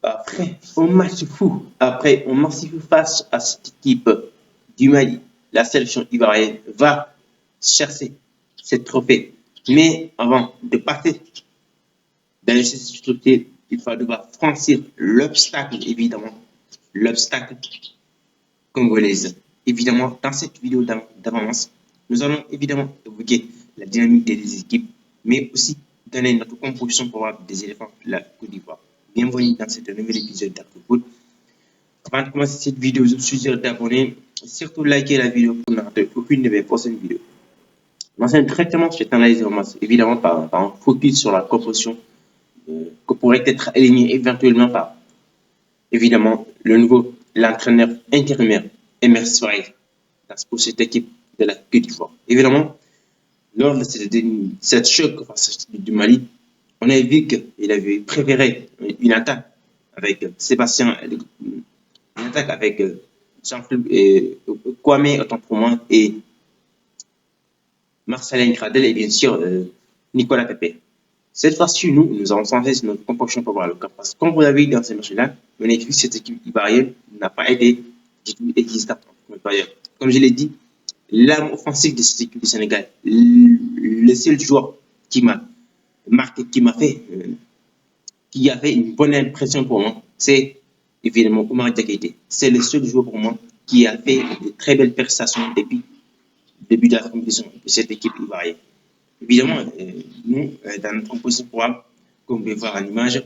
Après un match fou face à cette équipe du Mali, la sélection ivoirienne va chercher ce trophée. Mais avant de passer dans le trophée, il va devoir franchir l'obstacle, évidemment, l'obstacle congolaise. Évidemment, dans cette vidéo d'avance, nous allons évidemment évoquer la dynamique des équipes, mais aussi donner notre composition probable des éléphants de la Côte d'Ivoire. Bienvenue dans ce nouvel épisode d'AfriFoot. Avant de commencer cette vidéo, je vous suggère d'abonner, surtout liker la vidéo pour ne rater aucune de mes prochaines vidéos. L'enseignement directement cette analyse de masse, évidemment par un focus sur la composition que pourrait être aligné éventuellement par, évidemment, l'entraîneur intérimaire, Emer Soares, pour cette équipe de la Côte d'Ivoire. Évidemment, lors de cette choc face du Mali, on a vu qu'il avait préféré une attaque avec Sébastien, une attaque avec Jean-Philippe Kwame, autant pour moi, et Marcelin Gradel et bien sûr Nicolas Pepe. Cette fois-ci, nous avons changé notre composition pour voir le camp. Parce que comme vous l'avez vu dans ces matchs-là, on a vu que cette équipe ivoirienne n'a pas été du tout existante. Comme je l'ai dit, l'arme offensive de cette équipe du Sénégal, le seul joueur qui m'a marqué, qui a fait une bonne impression pour moi, c'est évidemment Oumar Diakité. C'est le seul joueur pour moi qui a fait de très belles prestations depuis le début de la compétition de cette équipe ivoirienne. Évidemment, nous, dans notre composition probable, comme vous pouvez voir à l'image,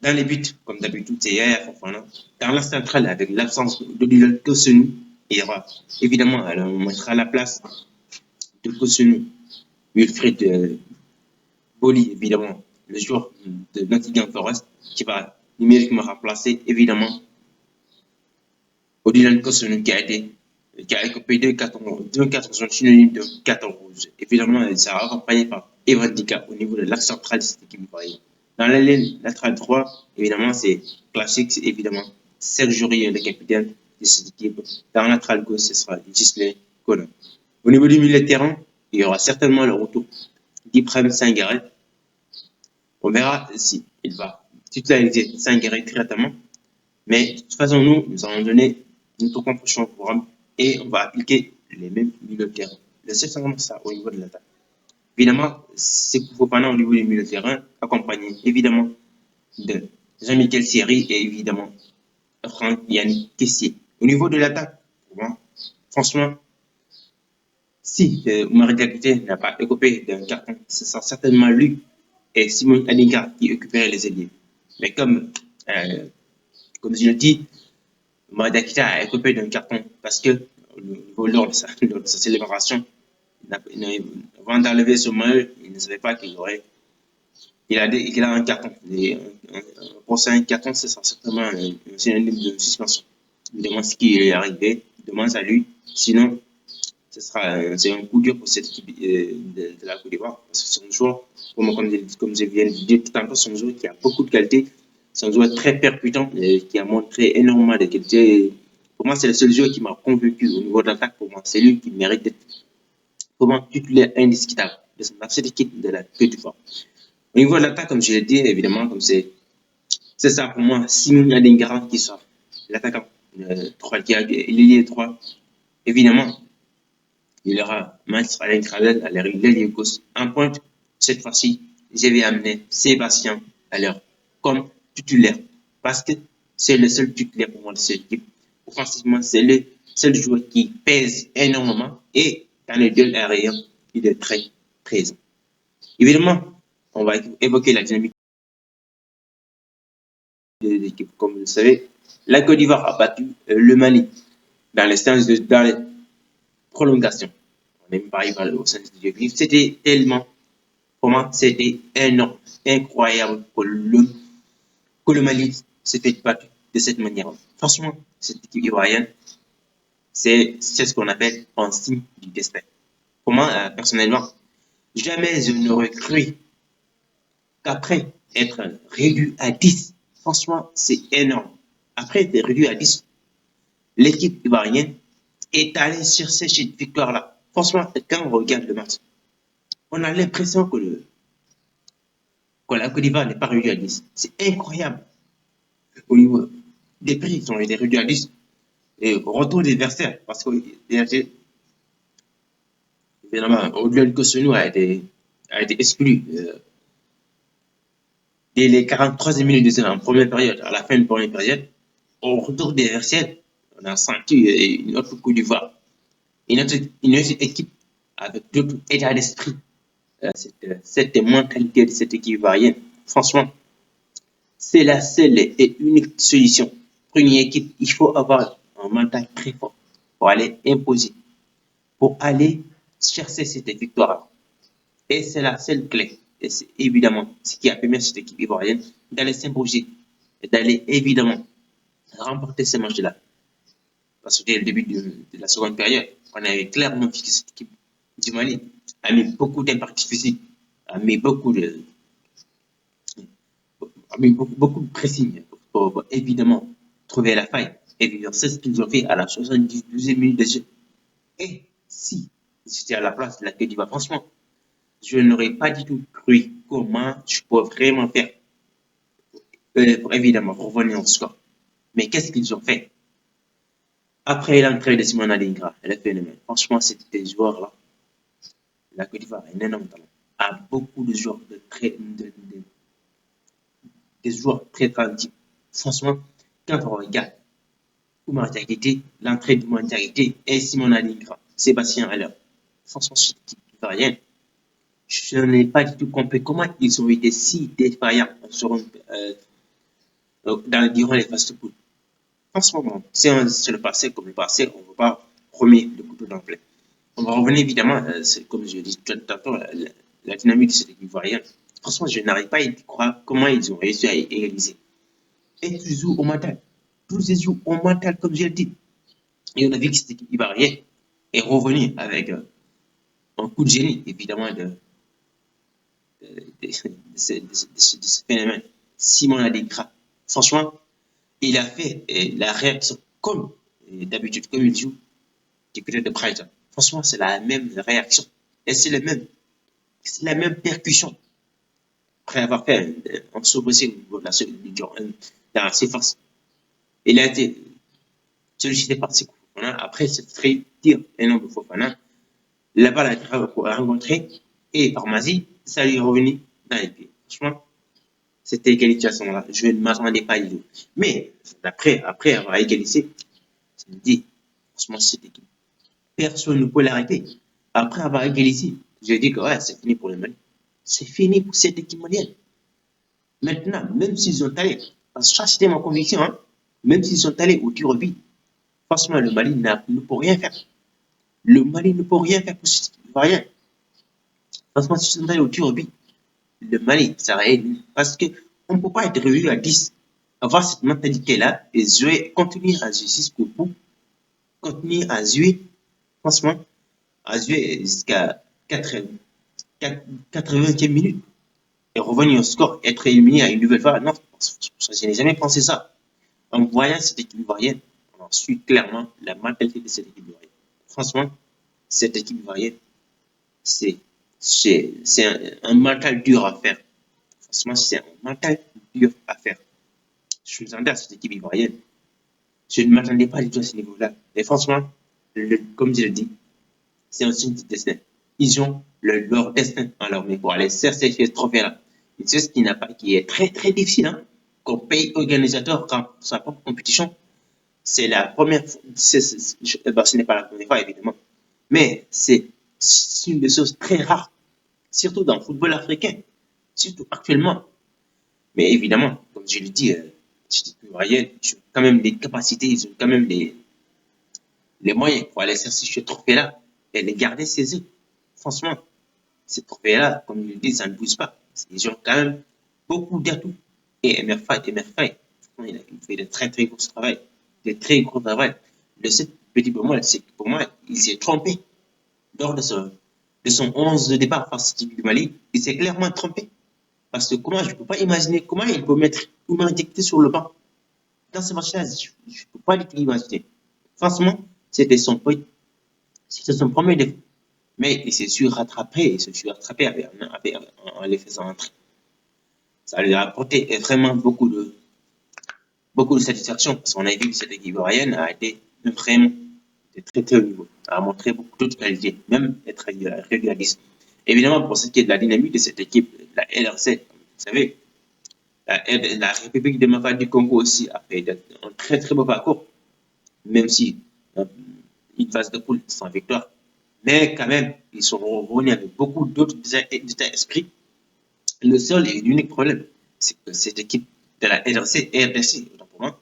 dans les buts, comme d'habitude, c'est Yaya Fofana. Dans la centrale, avec l'absence de Dylan Kosunu, il y aura évidemment, on mettra à la place de Kosunu, Wilfried Boli, évidemment, le joueur de Nottingham Forest, qui va numériquement remplacer, évidemment, Dylan Kosunu, qui a écopé de 14 synonyme de 14 rouges. Évidemment, il sera accompagné par Evan Dika au niveau de l'axe central de cette équipe ivoirienne. Dans la ligne latérale droit, évidemment, c'est classique, c'est évidemment Serge Aurier, le capitaine de cette équipe. Dans la latérale gauche, ce sera Gisley Conan. Au niveau du milieu de terrain, il y aura certainement le retour d'Ibrahim Sangaré. On verra si il va titulariser Sangaré très rapidement. Mais de toute façon, nous allons donner notre composition au programme et on va appliquer les mêmes milieux de terrain. Le seul changement, c'est ça au niveau de l'attaque. Évidemment, c'est qu'il faut pendant au niveau du milieu de terrain, accompagné évidemment de Jean-Michel Seri et évidemment Franck Yannick Kessié. Au niveau de l'attaque, franchement, si Oumar Diakité n'a pas écopé d'un carton, ce sera certainement lui et Simon Adingra qui occuperaient les ailiers. Mais comme je le dis, Oumar Diakité a écopé d'un carton parce que lors de sa célébration, avant d'enlever ce maillot, il ne savait pas qu'il aurait. Il a un carton. Un prochain carton, ce sera certainement un synonyme de suspension. Il demande ce qui est arrivé, il demande à lui. Sinon, c'est un coup dur pour cette équipe de la Côte d'Ivoire. Parce que c'est un joueur, comme je viens de dire tout à l'heure, c'est un joueur qui a beaucoup de qualité. C'est un joueur très percutant et qui a montré énormément de qualité. Pour moi, c'est le seul joueur qui m'a convaincu au niveau de l'attaque. Pour moi, c'est lui qui mérite d'être titulaire indiscutable de cette équipe de la Côte d'Ivoire. Au niveau de l'attaque, comme je l'ai dit, évidemment, comme c'est ça pour moi, Simon Adingra qui sort, l'attaquant, il est 3. Évidemment, il y aura Max Alain Kradel à l'ailier gauche. En pointe, cette fois-ci, je vais amener Sébastien à l'heure comme titulaire parce que c'est le seul titulaire pour moi de cette équipe. Offensivement, c'est le seul joueur qui pèse énormément et dans les duels aériens, il est très présent. Évidemment, on va évoquer la dynamique des équipes. Comme vous le savez, la Côte d'Ivoire a battu le Mali dans les prolongations. On n'est pas arrivé au sein du jeu. C'était tellement, pour moi, c'était énorme, incroyable que le Mali s'est fait battre de cette manière. Franchement, cette équipe ivoirienne, c'est ce qu'on appelle un signe du destin. Pour moi, personnellement, jamais je n'aurais cru qu'après être réduit à 10, franchement, c'est énorme. Après être réduit à 10, l'équipe ivoirienne est allée chercher cette victoire-là. Franchement, quand on regarde le match, on a l'impression que la Côte d'Ivoire n'est pas réduite à 10. C'est incroyable. Au niveau des prix, ils ont été réduits à 10. Et au retour des adversaires, parce que évidemment, au-delà de Cotonou a été exclu dès les 43e minutes de en première période, à la fin de la première période. Au retour des adversaires, on a senti une autre Côte d'Ivoire, une autre équipe avec d'autres états d'esprit. Cette mentalité de cette équipe ivoirienne, franchement, c'est la seule et unique solution. Pour une équipe, il faut avoir un mental très fort pour aller imposer, pour aller chercher cette victoire. Et c'est la seule clé. Et c'est évidemment ce qui a permis à cette équipe ivoirienne d'aller s'imposer et d'aller évidemment remporter ces matchs-là. Parce que dès le début de la seconde période, on avait clairement vu que cette équipe du Mali a mis beaucoup d'impact physique, a mis beaucoup de, beaucoup de pressing pour évidemment trouver la faille. Et c'est ce qu'ils ont fait à la 72e minute de jeu. Et si j'étais à la place de la Côte d'Ivoire, franchement, je n'aurais pas du tout cru comment je peux vraiment faire pour évidemment revenir au score. Mais qu'est-ce qu'ils ont fait? Après l'entrée de Simon Adingra, le phénomène, franchement, c'était des joueurs là. La Côte d'Ivoire a un énorme talent. A beaucoup de joueurs des joueurs très talentueux. Franchement, quand on regarde Oumar Diakité, l'entrée d'Oumar Diakité et Simon Adingra, Sébastien Haller, franchement, cette équipe ivoirienne, je n'ai pas du tout compris comment ils ont été si défaillants durant les phases de poule. En ce moment, c'est le passé comme le passé, on ne va pas remettre le couteau dans le plaie. On va revenir évidemment, comme je l'ai dit tout à l'heure, la dynamique de cette équipe ivoirienne. Franchement, je n'arrive pas à y croire comment ils ont réussi à égaliser. Et tu joues au mental. Tous ils jouent au mental, comme je l'ai dit. Et on a vu que cette équipe ivoirienne est revenue avec un coup de génie, évidemment, ce phénomène. Simon Adekra. Franchement, il a fait la réaction comme d'habitude, comme il joue du côté de Brighton. Franchement, c'est la même réaction. Et c'est la même percussion. Après avoir fait un soubresaut au niveau de dans la surface, il a été sollicité par ses Fofana. Après cette très tir énorme de Fofana, la balle a été rencontrée et par Mazi, ça lui est revenu dans les pieds. Franchement, c'était égalisation-là. Je ne m'attendais pas du tout. Mais après avoir égalisé, je me dis, franchement, cette équipe, personne ne peut l'arrêter. Après avoir égalisé, j'ai dit que ouais, c'est fini pour le Mali. C'est fini pour cette équipe malienne. Maintenant, même s'ils ont allé, parce que ça c'était ma conviction, hein, même s'ils sont allés au tir au but, franchement, le Mali ne peut rien faire. Le Mali ne peut rien faire pour cette équipe, rien. Franchement, s'ils sont allés au tir au but, le Mali, ça va être, parce qu'on ne peut pas être revenu à 10, avoir cette mentalité-là et jouer, continuer à jouer jusqu'au bout, continuer à jouer, franchement, à jouer jusqu'à 80e minute et revenir au score, être éliminé à une nouvelle fois. Non, je n'ai jamais pensé ça. En voyant cette équipe ivoirienne, on suit clairement la mentalité de cette équipe ivoirienne. Franchement, cette équipe ivoirienne, c'est un mental dur à faire. Franchement, c'est un mental dur à faire. Je m'attendais à cette équipe ivoirienne. Je ne m'attendais pas du tout à ce niveau-là. Et franchement, comme je l'ai dit, c'est un signe du destin. Ils ont leur destin en leur main pour aller chercher ce trophée-là. C'est ce qui est très très difficile. Hein. Comme pays organisateur, quand sa propre compétition, c'est la première fois, ce n'est pas la première fois évidemment, mais c'est une des choses très rares, surtout dans le football africain, surtout actuellement. Mais évidemment, comme je l'ai dit, ils ont quand même des capacités, ils ont quand même les moyens pour aller chercher ce trophée-là et les garder saisis. Franchement, ces trophées-là, comme je le dis, ça ne bouge pas. Ils ont quand même beaucoup d'atouts. Et MRFI, il a fait de très très gros travail. De très gros travail. Le seul petit pour moi, c'est que pour moi, il s'est trompé lors de son 11 de départ face à du Mali. Il s'est clairement trompé. Parce que comment, je ne peux pas imaginer comment il peut mettre Oumar Diakité sur le banc. Dans ce match-là, je ne peux pas du tout imaginer. Franchement, c'était son premier défaut. Mais il s'est su rattraper, en les faisant entrer. Ça lui a apporté vraiment beaucoup beaucoup de satisfaction parce qu'on a vu que cette équipe ivoirienne a été vraiment de très très haut niveau, a montré beaucoup d'autres qualités, même être réaliste. Évidemment, pour ce qui est de la dynamique de cette équipe, la LRC, vous savez, la République démocratique du Congo aussi a fait un très très beau parcours, même si euh, une phase de poule sans victoire. Mais quand même, ils sont revenus avec beaucoup d'autres états esprits. Le seul et l'unique problème, c'est que cette équipe de la RDC, autant pour moi,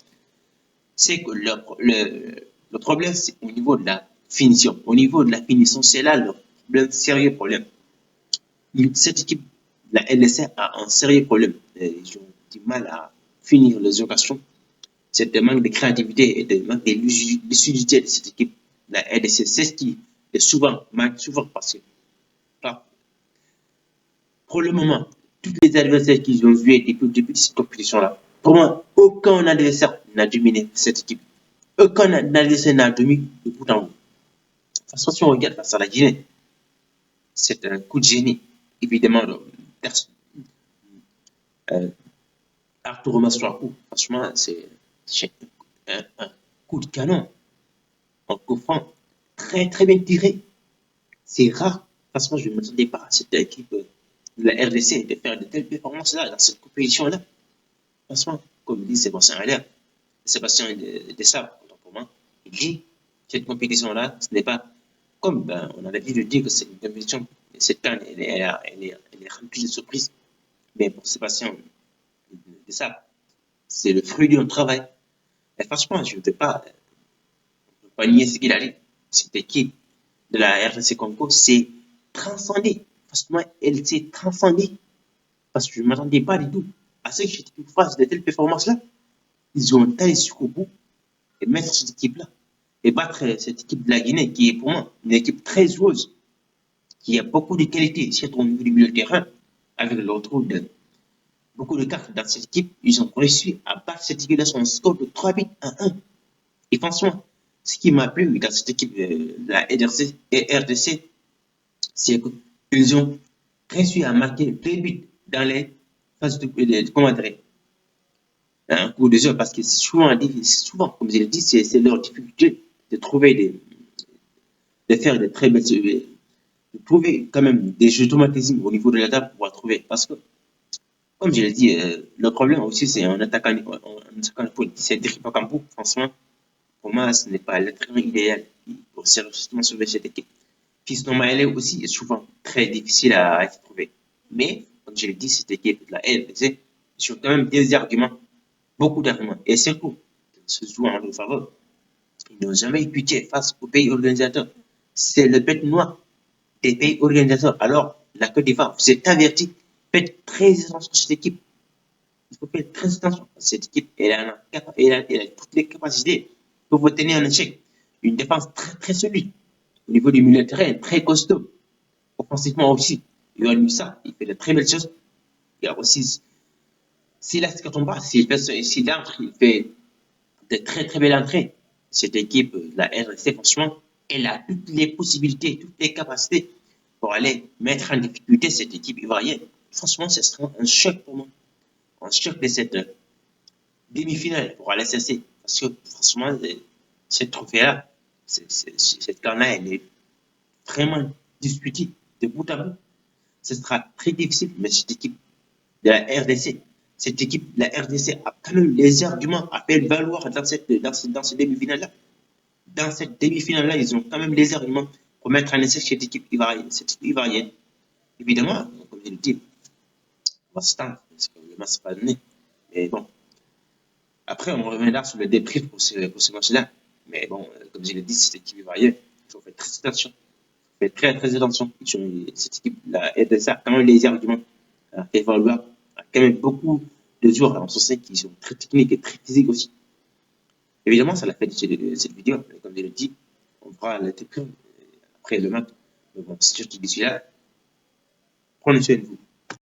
c'est que le problème, c'est au niveau de la finition. Au niveau de la finition, c'est là le problème, sérieux problème. Cette équipe, la LSC, a un sérieux problème. Ils ont du mal à finir les occasions. C'est un manque de créativité et de manque de lucidité de cette équipe. La LSC, c'est ce qui est souvent, manque souvent parce que pour le moment, tous les adversaires qu'ils ont joués depuis le début de cette compétition-là, pour moi, aucun adversaire n'a dominé cette équipe. Aucun adversaire n'a dominé de bout en bout. De toute façon, si on regarde face à la Guinée, c'est un coup de génie, évidemment, de euh, Arturo Masuaku. Franchement, c'est un coup de canon, un coup franc, très très bien tiré. C'est rare. Franchement, je ne m'attendais pas à cette équipe de la RDC de faire de telles performances-là dans cette compétition-là. Franchement, comme dit Sébastien Dessart, pour moi, il dit cette compétition-là, ce n'est pas comme on avait dit de dire que c'est une compétition, cette canne, elle est remplie de surprises. Mais pour Sébastien Dessart, c'est le fruit d'un travail. Et franchement, je ne peux pas nier ce qu'il a dit. Cette équipe de la RDC Congo s'est transcendée. Franchement, elle s'est transcendée parce que je ne m'attendais pas du tout à ce que cette équipe fasse de telles performances-là. Ils ont taillé jusqu'au bout et mettre cette équipe-là et battre cette équipe de la Guinée qui est pour moi une équipe très joueuse, qui a beaucoup de qualités, surtout au niveau du milieu de terrain, avec le retour de beaucoup de cartes dans cette équipe. Ils ont réussi à battre cette équipe-là sur un score de 3 buts à 1. Et franchement, ce qui m'a plu dans cette équipe de la RDC, c'est qu'ils ont réussi à marquer 2 buts dans les phases de comment dire, un coup de jeu parce que souvent, comme je l'ai dit, c'est leur difficulté de trouver de faire des très belles, de trouver quand même des jeux d'automatisme au niveau de la table pour pouvoir trouver. Parce que, comme je l'ai dit, le problème aussi, c'est un attaquant qui s'est pas comme vous. Franchement, pour moi, ce n'est pas l'attaquant idéal pour sérieusement sauver cette équipe. Fiston Maëlé aussi est souvent très difficile à être trouvé. Mais, comme je l'ai dit, cette équipe de la LDC, ils ont quand même des arguments, beaucoup d'arguments. Et surtout, se joue en leur faveur. Ils n'ont jamais eu pitié face aux pays organisateurs. C'est le bête noir des pays organisateurs. Alors, la Côte d'Ivoire, vous êtes averti, faites très attention à cette équipe. Il faut faire très attention. Cette équipe, elle a toutes les capacités pour vous tenir en échec. Une défense très, très solide. Au niveau du milieu de terrain, très costaud. Offensivement aussi. Il a mis ça. Il fait de très belles choses. Il y a aussi, s'il a ce combat, s'il entre, il fait de très très belles entrées. Cette équipe, la RSC, franchement, elle a toutes les possibilités, toutes les capacités pour aller mettre en difficulté cette équipe ivoirienne. Franchement, ce sera un choc pour moi. Un choc de cette demi-finale pour aller cesser. Parce que franchement, cette trophée-là, cette canne-là, elle est vraiment disputée de bout à bout. Ce sera très difficile, mais cette équipe de la RDC, cette équipe de la RDC a quand même les arguments à faire valoir dans cette demi-finale-là. Dans cette demi-finale-là, ils ont quand même les arguments pour mettre en essai cette équipe ivoirienne. Évidemment, comme je l'ai dit, on va se tendre parce que le match n'est pas donné. Mais bon, après, on reviendra sur le débrief pour ce match-là. Mais bon, comme je l'ai dit, cette équipe ivoirienne, il faut faire très attention. Faites très très attention. Cette équipe, la RDC a quand même les arguments à faire valoir. A quand même beaucoup de joueurs en son qui sont très techniques et très physiques aussi. Évidemment, ça l'a fait de cette vidéo. Comme je l'ai dit, on fera la après le match. Mais bon, si je te dis là, prenez soin de vous.